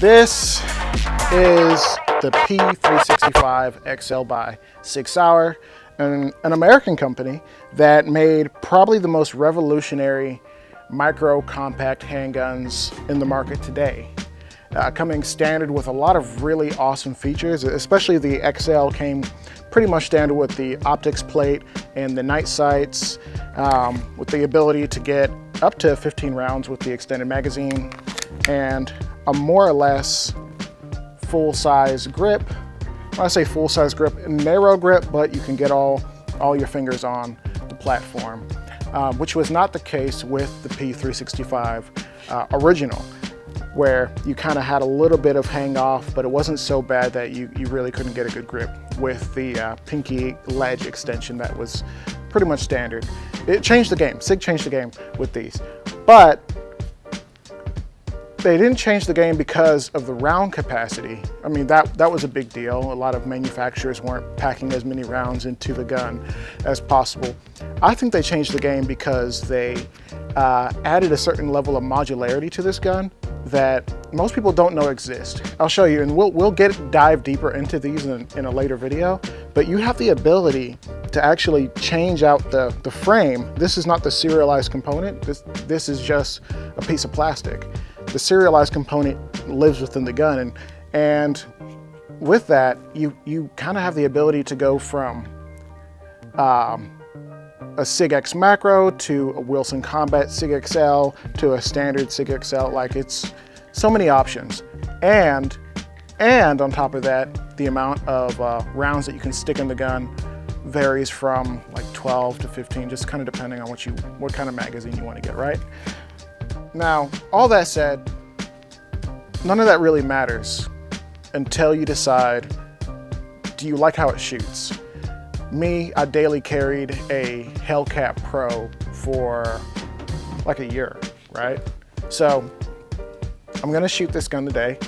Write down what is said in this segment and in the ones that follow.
This is the P365 XL by Sig Sauer, an American company that made probably the most revolutionary micro compact handguns in the market today. Coming standard with a lot of really awesome features, especially the XL came pretty much standard with the optics plate and the night sights, with the ability to get up to 15 rounds with the extended magazine and a more or less full-size grip. When I say full-size grip, narrow grip, but you can get all your fingers on the platform, which was not the case with the P365 original, where you kind of had a little bit of hang off, but it wasn't so bad that you really couldn't get a good grip with the pinky ledge extension that was pretty much standard. It changed the game. Sig changed the game with these, but they didn't change the game because of the round capacity. I mean, that was a big deal. A lot of manufacturers weren't packing as many rounds into the gun as possible. I think they changed the game because they added a certain level of modularity to this gun that most people don't know exist. I'll show you, and we'll dive deeper into these in a later video, but you have the ability to actually change out the frame. This is not the serialized component. This is just a piece of plastic. The serialized component lives within the gun, and with that, you kind of have the ability to go from a Sig X Macro to a Wilson Combat Sig XL to a standard Sig XL. Like, it's so many options, and on top of that, the amount of rounds that you can stick in the gun varies from like 12 to 15, just kind of depending on what kind of magazine you want to get, right? Now, all that said, none of that really matters until you decide, do you like how it shoots? Me, I daily carried a Hellcat Pro for like a year, right? So I'm gonna shoot this gun today,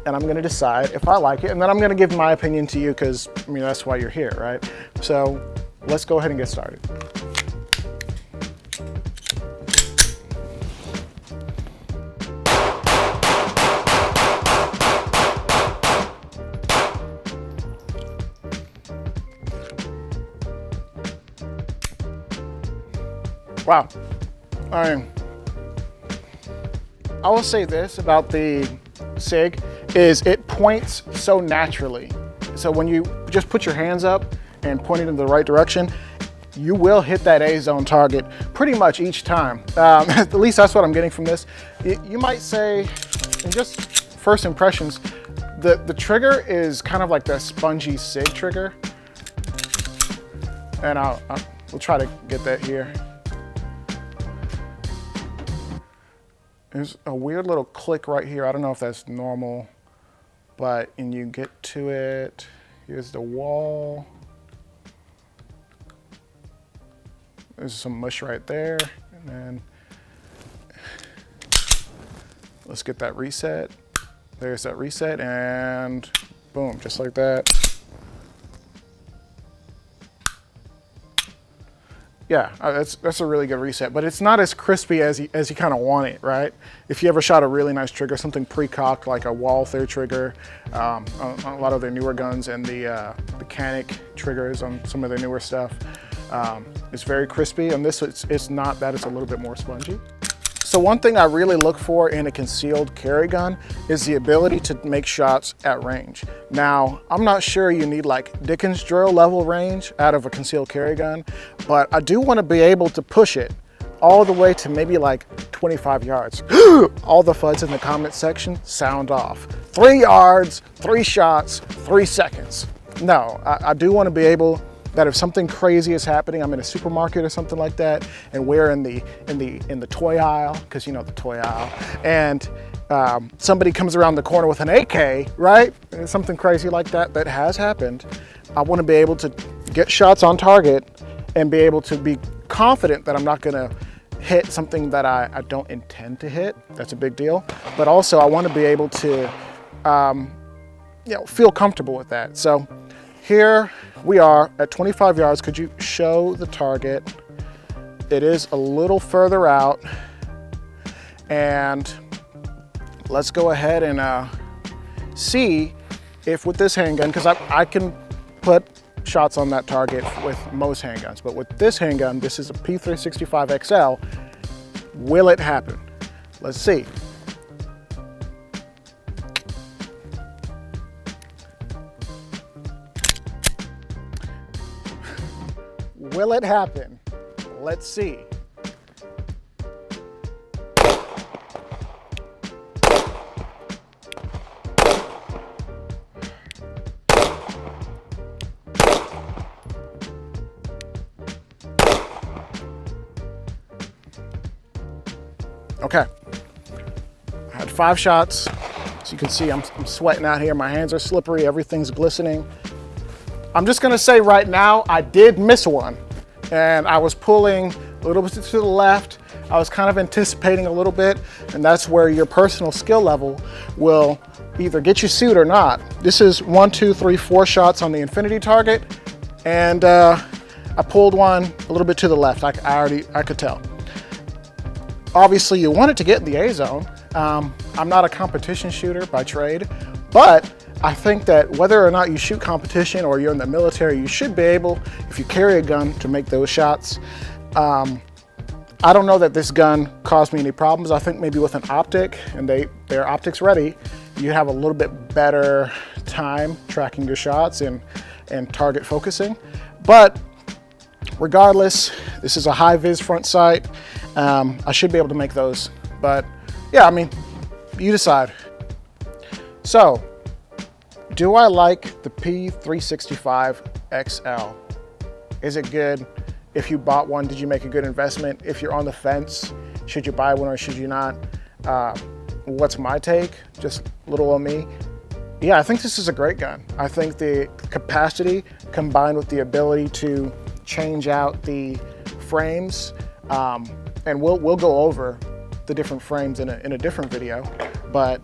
and I'm gonna decide if I like it, and then I'm gonna give my opinion to you, because I mean, that's why you're here, right? So let's go ahead and get started. Wow. I will say this about the Sig, is it points so naturally. So when you just put your hands up and point it in the right direction, you will hit that A-zone target pretty much each time. At least that's what I'm getting from this. You might say, in just first impressions, the trigger is kind of like the spongy Sig trigger. And we'll try to get that here. There's a weird little click right here. I don't know if that's normal, but when you get to it, here's the wall. There's some mush right there. And then let's get that reset. There's that reset, and boom, just like that. Yeah, that's a really good reset, but it's not as crispy as you kind of want it, right? If you ever shot a really nice trigger, something pre-cocked like a wall third trigger, on a lot of their newer guns, and the Canic triggers on some of their newer stuff, it's very crispy. On this, it's not that, it's a little bit more spongy. So one thing I really look for in a concealed carry gun is the ability to make shots at range. Now, I'm not sure you need like Dickens drill level range out of a concealed carry gun, but I do want to be able to push it all the way to maybe like 25 yards. All the FUDs in the comment section sound off. 3 yards, 3 shots, 3 seconds. No, I do want to be able that if something crazy is happening, I'm in a supermarket or something like that, and we're in the toy aisle, because you know the toy aisle, and somebody comes around the corner with an AK, right? And something crazy like that has happened. I want to be able to get shots on target and be able to be confident that I'm not going to hit something that I don't intend to hit. That's a big deal. But also I want to be able to feel comfortable with that. So here we are at 25 yards. Could you show the target? It is a little further out, and let's go ahead and see if with this handgun, because I can put shots on that target with most handguns, but with this handgun, this is a P365 XL, will it happen? Let's see. Will it happen? Let's see. Okay, I had 5 shots. As you can see, I'm sweating out here. My hands are slippery, everything's glistening. I'm just gonna say right now, I did miss one. And I was pulling a little bit to the left. I was kind of anticipating a little bit, and that's where your personal skill level will either get you sued or not. This is 1, 2, 3, 4 shots on the infinity target, and I pulled one a little bit to the left. I could tell. Obviously, you want it to get in the A zone. I'm not a competition shooter by trade, but I think that whether or not you shoot competition or you're in the military, you should be able, if you carry a gun, to make those shots. I don't know that this gun caused me any problems. I think maybe with an optic, and they're optics ready, you have a little bit better time tracking your shots and target focusing. But regardless, this is a high vis front sight. I should be able to make those, but yeah, I mean, you decide. So, do I like the P365 XL? Is it good? If you bought one, did you make a good investment? If you're on the fence, should you buy one or should you not? What's my take? Just little on me. Yeah, I think this is a great gun. I think the capacity combined with the ability to change out the frames, and we'll go over the different frames in a different video, but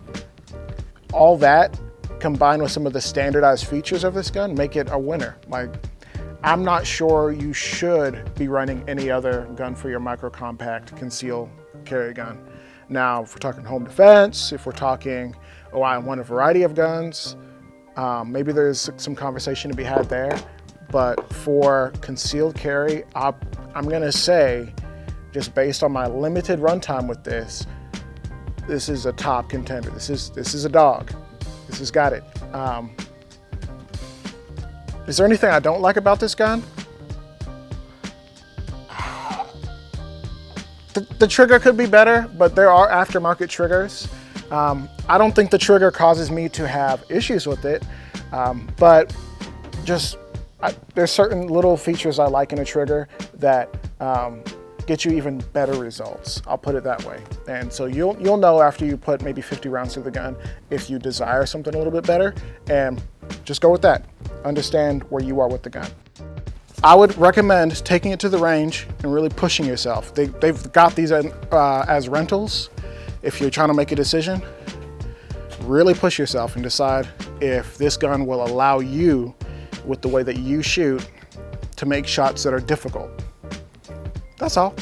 all that combined with some of the standardized features of this gun make it a winner. Like, I'm not sure you should be running any other gun for your micro compact concealed carry gun. Now, if we're talking home defense, if we're talking, oh, I want a variety of guns, maybe there's some conversation to be had there. But for concealed carry, I'm gonna say, just based on my limited runtime with this is a top contender. This is a dog. This has got it. Is there anything I don't like about this gun? The trigger could be better, but there are aftermarket triggers. I don't think the trigger causes me to have issues with it, but just there's certain little features I like in a trigger that get you even better results. I'll put it that way. And so you'll know after you put maybe 50 rounds through the gun if you desire something a little bit better, and just go with that. Understand where you are with the gun. I would recommend taking it to the range and really pushing yourself. They've got these as rentals. If you're trying to make a decision, really push yourself and decide if this gun will allow you, with the way that you shoot, to make shots that are difficult. That's all.